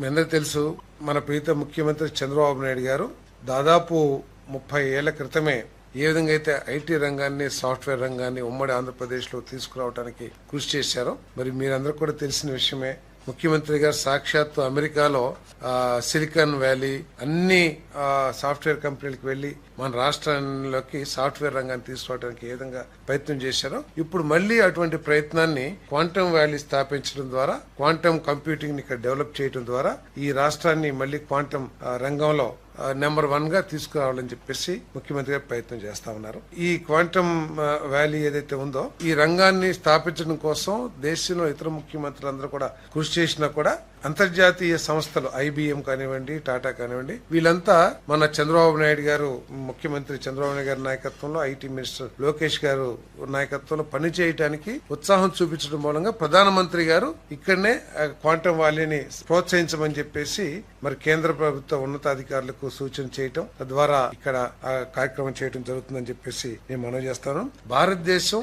మీ అందరికీ తెలుసు, మన ప్రీత ముఖ్యమంత్రి చంద్రబాబు నాయుడు గారు దాదాపు 30 ఏళ్ల క్రితమే ఏ విధంగా అయితే ఐటీ రంగాన్ని, సాఫ్ట్వేర్ రంగాన్ని ఉమ్మడి ఆంధ్రప్రదేశ్ లో తీసుకురావడానికి కృషి చేశారో, మరి మీరందరూ కూడా తెలిసిన విషయమే. ముఖ్యమంత్రి గారు సాక్షాత్తు అమెరికాలో సిలికాన్ వ్యాలీ అన్ని సాఫ్ట్వేర్ కంపెనీలకు వెళ్లి మన రాష్ట్రంలోకి సాఫ్ట్వేర్ రంగాన్ని తీసుకురావడానికి ఏ విధంగా ప్రయత్నం చేశారో, ఇప్పుడు మళ్లీ అటువంటి ప్రయత్నాన్ని క్వాంటమ్ వ్యాలీ స్థాపించడం ద్వారా, క్వాంటమ్ కంప్యూటింగ్ ని ఇక్కడ డెవలప్ చేయడం ద్వారా ఈ రాష్ట్రాన్ని మళ్లీ క్వాంటమ్ రంగంలో నెంబర్ 1 గా తీసుకురావాలని చెప్పేసి ముఖ్యమంత్రి గారు ప్రయత్నం చేస్తా ఉన్నారు. ఈ క్వాంటమ్ వ్యాలీ ఏదైతే ఉందో ఈ రంగాన్ని స్థాపించడం కోసం దేశంలో ఇతర ముఖ్యమంత్రులందరూ కూడా కృషి చేసినా కూడా అంతర్జాతీయ సంస్థలు IBM కానివ్వండి, టాటా కానివ్వండి, వీళ్ళంతా మన చంద్రబాబు నాయుడు గారు, ముఖ్యమంత్రి చంద్రబాబు నాయుడు గారి నాయకత్వంలో, ఐటీ మినిస్టర్ లోకేష్ గారు నాయకత్వంలో పనిచేయడానికి ఉత్సాహం చూపించడం మూలంగా ప్రధానమంత్రి గారు ఇక్కడనే క్వాంటమ్ వ్యాలీని ప్రోత్సహించమని చెప్పేసి మరి కేంద్ర ప్రభుత్వ ఉన్నతాధికారులకు సూచన చేయటం, తద్వారా ఇక్కడ కార్యక్రమం చేయడం జరుగుతుందని చెప్పేసి నేను మనవి చేస్తాను. భారతదేశం